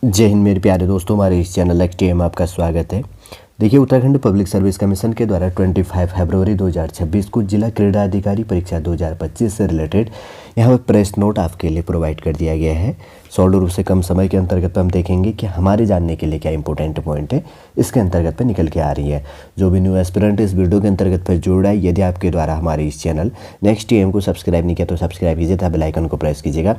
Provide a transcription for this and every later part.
जय हिंद मेरे प्यारे दोस्तों, हमारे इस चैनल एक्टिव में आपका स्वागत है। देखिए, उत्तराखंड पब्लिक सर्विस कमीशन के द्वारा 25 फरवरी 2026 को जिला क्रीड़ा अधिकारी परीक्षा 2025 से रिलेटेड यहाँ पर प्रेस नोट आपके लिए प्रोवाइड कर दिया गया है। सॉल्व रूप से कम समय के अंतर्गत हम देखेंगे कि हमारे जानने के लिए क्या इंपॉर्टेंट पॉइंट है इसके अंतर्गत पे निकल के आ रही है। जो भी न्यू एस्पिरेंट इस वीडियो के अंतर्गत पर जुड़ रहा है, यदि आपके द्वारा हमारे इस चैनल नेक्स्ट टीएम को सब्सक्राइब नहीं किया तो सब्सक्राइब कीजिए तथा बेल आइकन को प्रेस कीजिएगा,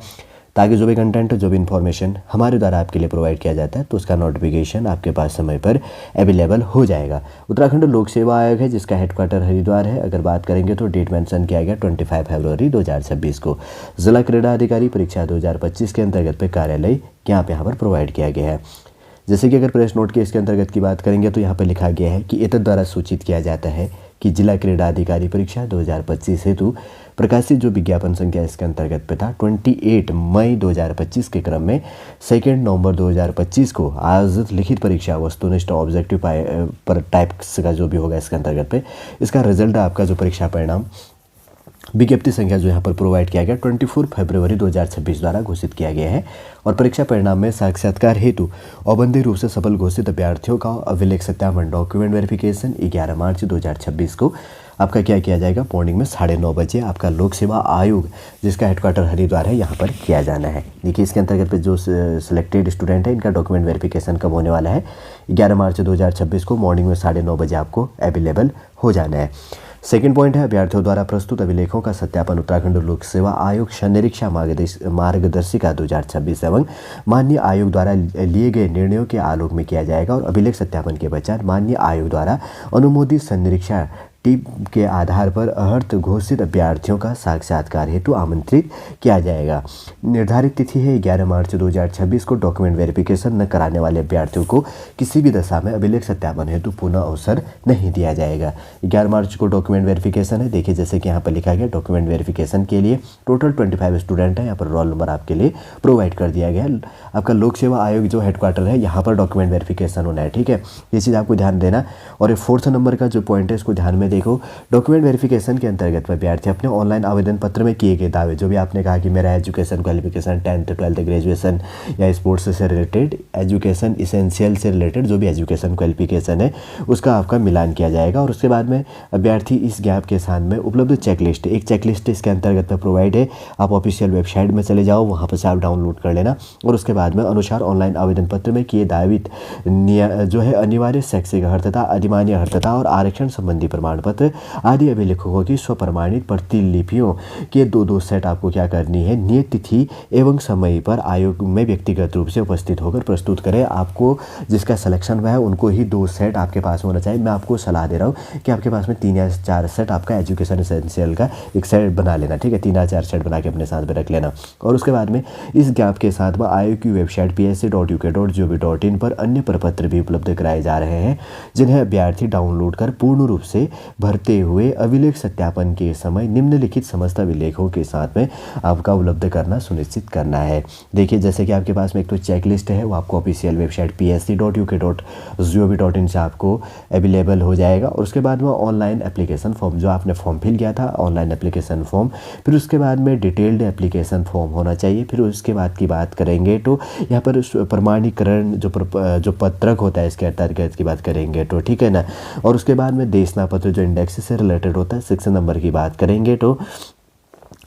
ताकि जो भी कंटेंट, जो भी इन्फॉर्मेशन हमारे द्वारा आपके लिए प्रोवाइड किया जाता है तो उसका नोटिफिकेशन आपके पास समय पर अवेलेबल हो जाएगा। उत्तराखंड लोक सेवा आयोग है जिसका हेडक्वार्टर हरिद्वार है। अगर बात करेंगे तो डेट मेंशन किया गया 25 फरवरी 2026 को। जिला क्रीड़ा अधिकारी परीक्षा 2025 के अंतर्गत पे कार्यालय यहाँ पर प्रोवाइड किया गया है। जैसे कि अगर प्रेस नोट के इसके अंतर्गत की बात करेंगे तो यहाँ पर लिखा गया है कि एतद द्वारा सूचित किया जाता है कि जिला क्रीड़ा अधिकारी परीक्षा 2025 हेतु प्रकाशित जो विज्ञापन संख्या इसके अंतर्गत पे था 28 मई 2025 के क्रम में 2 नवंबर 2025 को आज लिखित परीक्षा वस्तुनिष्ठ ऑब्जेक्टिव पर टाइप्स का जो भी होगा इसके अंतर्गत पे इसका रिजल्ट आपका जो परीक्षा परिणाम विज्ञप्ति संख्या जो यहाँ पर प्रोवाइड किया गया 24 फरवरी 2026 द्वारा घोषित किया गया है। और परीक्षा परिणाम में साक्षात्कार हेतु औबंदी रूप से सफल घोषित अभ्यर्थियों का अभिलेख सत्यापन डॉक्यूमेंट वेरिफिकेशन 11 मार्च 2026 को आपका क्या किया जाएगा, मॉर्निंग में 9:30 बजे आपका लोक सेवा आयोग जिसका हेडक्वार्टर हरिद्वार है यहाँ पर किया जाना है। देखिए, इसके अंतर्गत पे जो सिलेक्टेड स्टूडेंट है इनका डॉक्यूमेंट वेरिफिकेशन कब होने वाला है, 11 मार्च 2026 को मॉर्निंग में 9:30 बजे आपको अवेलेबल हो जाना है। सेकंड पॉइंट है, अभ्यर्थियों द्वारा प्रस्तुत अभिलेखों का सत्यापन उत्तराखंड लोक सेवा आयोग निरीक्षा मार्गदर्शिका 2026 एवं माननीय आयोग द्वारा लिए गए निर्णयों के आलोक में किया जाएगा। और अभिलेख सत्यापन के पश्चात माननीय आयोग द्वारा अनुमोदित संनिरीक्षा टीम के आधार पर अर्हत घोषित अभ्यर्थियों का साक्षात्कार हेतु आमंत्रित किया जाएगा। निर्धारित तिथि है 11 मार्च 2026 को। डॉक्यूमेंट वेरिफिकेशन न कराने वाले अभ्यर्थियों को किसी भी दशा में अभिलेख सत्यापन हेतु पुनः अवसर नहीं दिया जाएगा। 11 मार्च को डॉक्यूमेंट वेरिफिकेशन है। देखिए, जैसे कि यहाँ पर लिखा गया, डॉक्यूमेंट वेरिफिकेशन के लिए टोटल 25 स्टूडेंट है। यहाँ पर रोल नंबर आपके लिए प्रोवाइड कर दिया गया है। आपका लोक सेवा आयोग जो हेडक्वार्टर है यहाँ पर डॉक्यूमेंट वेरिफिकेशन होना है, ठीक है, ये चीज़ आपको ध्यान देना। और 4th नंबर का जो पॉइंट है इसको ध्यान में देखो। डॉक्यूमेंट वेरिफिकेशन के अंतर्गत अभ्यर्थी अपने ऑनलाइन आवेदन पत्र में किए गए दावे, जो भी आपने कहा कि मेरा education qualification 10th 12th graduation या स्पोर्ट्स से रिलेटेड, एजुकेशन इसेंशियल से रिलेटेड जो भी एजुकेशन क्वालिफिकेशन है उसका आपका मिलान किया जाएगा। और उसके बाद में अभ्यर्थी इस गैप के साथ में उपलब्ध चेकलिस्ट, एक चेकलिस्ट इसके अंतर्गत में प्रोवाइड है। आप ऑफिशियल वेबसाइट में चले जाओ, वहाँ पर से आप डाउनलोड कर लेना। और उसके बाद में अनुसार ऑनलाइन आवेदन पत्र में किए दावित जो है अनिवार्य शैक्षिक अर्हता, अधिमान्य अर्हता और आरक्षण संबंधी प्रमाण पत्र आदि अभिलेखों की स्वप्रमाणित प्रतिलिपियों के दो सेट आपको क्या करनी है, नियत तिथि एवं समय पर आयोग में व्यक्तिगत रूप से उपस्थित होकर प्रस्तुत करें। आपको जिसका सिलेक्शन हुआ है उनको ही 2 सेट आपके पास होना चाहिए। मैं आपको सलाह दे रहा हूँ कि आपके पास में 3 या 4 सेट आपका एजुकेशन एसेंशियल का एक सेट बना लेना, ठीक है, 3 या 4 सेट बना के अपने साथ में रख लेना। और उसके बाद में इस गैप के साथ में आयोग की वेबसाइट psc.uk.gov.in पर अन्य प्रपत्र भी उपलब्ध कराए जा रहे हैं, जिन्हें अभ्यर्थी डाउनलोड कर पूर्ण रूप से भरते हुए अभिलेख सत्यापन के समय निम्नलिखित समस्त अभिलेखों के साथ में आपका उपलब्ध करना सुनिश्चित करना है। देखिए, जैसे कि आपके पास में एक तो चेकलिस्ट है, वो आपको ऑफिशियल वेबसाइट psc.uk.gov.in से आपको अवेलेबल हो जाएगा। और उसके बाद में ऑनलाइन एप्लीकेशन फॉर्म, जो आपने फॉर्म फिल किया था ऑनलाइन एप्लीकेशन फॉर्म, फिर उसके बाद में डिटेल्ड एप्लीकेशन फॉर्म होना चाहिए। फिर उसके बाद की बात करेंगे तो यहाँ पर प्रमाणीकरण जो पत्रक होता है इसके अंतर्गत की बात करेंगे तो, ठीक है ना। और उसके बाद में देशना पत्र जो इंडेक्स से रिलेटेड होता है। 6 नंबर की बात करेंगे तो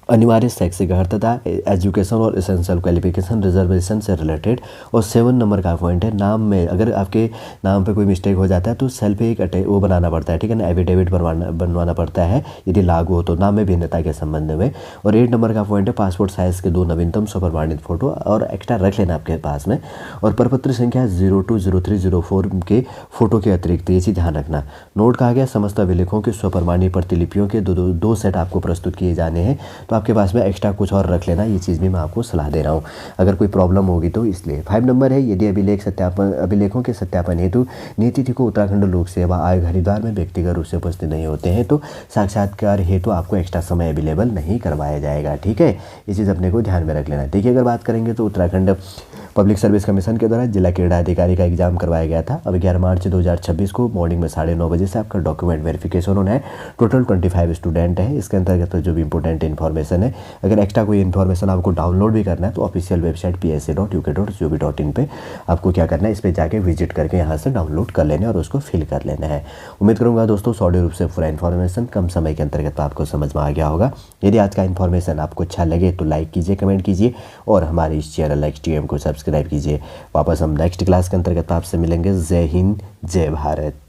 अनिवार्य शैक्षिक अर्हता, एजुकेशन और एसेंशियल क्वालिफिकेशन रिजर्वेशन से रिलेटेड। और 7 नंबर का पॉइंट है, नाम में अगर आपके नाम पे कोई मिस्टेक हो जाता है तो सेल्फ एक वो बनाना पड़ता है, ठीक है ना, एफिडेविट बनवाना पड़ता है यदि लागू हो तो, नाम में भिन्नता के संबंध में। और 8 नंबर का पॉइंट है, पासपोर्ट साइज़ के 2 नवीनतम स्वप्रमाणित फोटो और एक्स्ट्रा रख लेना आपके पास में। और प्रपत्र संख्या 02, 03, 04 के फोटो के अतिरिक्त ये चीज़ ध्यान रखना। नोट कहा गया, समस्त अभिलेखों के स्वप्रमाणित प्रतिलिपियों के दो सेट आपको प्रस्तुत किए जाने हैं। तो आपके पास में एक्स्ट्रा कुछ और रख लेना, ये चीज़ भी मैं आपको सलाह दे रहा हूँ अगर कोई प्रॉब्लम होगी तो। इसलिए 5 नंबर है, यदि अभिलेखों के सत्यापन हेतु नियत तिथि को उत्तराखंड लोक सेवा आयोग हरिद्वार में व्यक्तिगत रूप से उपस्थित नहीं होते हैं तो साक्षात्कार हेतु आपको एक्स्ट्रा समय अवेलेबल नहीं करवाया जाएगा, ठीक है, ये चीज़ अपने को ध्यान में रख लेना। देखिए, अगर बात करेंगे तो उत्तराखंड पब्लिक सर्विस कमीशन के द्वारा जिला क्रीड़ा अधिकारी का एग्जाम करवाया गया था। अब 11 मार्च 2026 को मॉर्निंग में 9:30 बजे से आपका डॉक्यूमेंट वेरिफिकेशन होना है। टोटल 25 स्टूडेंट हैं। इसके अंतर्गत जो भी इंपॉर्टेंट इन्फॉर्मेशन है, अगर एक्स्ट्रा कोई इन्फॉर्मेशन आपको डाउनलोड भी करना है तो ऑफिशियल वेबसाइट psa.uk.gov.in पे आपको क्या करना है, इस पर जाके विजिट करके यहाँ से डाउनलोड कर लेना है और उसको फिल कर लेना है। उम्मीद करूँगा दोस्तों सॉलिड रूप से पूरा इन्फॉर्मेशन कम समय के अंतर्गत आपको समझ में आ गया होगा। यदि आज का इन्फॉर्मेशन आपको अच्छा लगे तो लाइक कीजिए, कमेंट कीजिए और हमारे इस चैनल XTM को सब्सक्राइब कीजिए। वापस हम नेक्स्ट क्लास के अंतर्गत आपसे मिलेंगे। जय हिंद, जय भारत।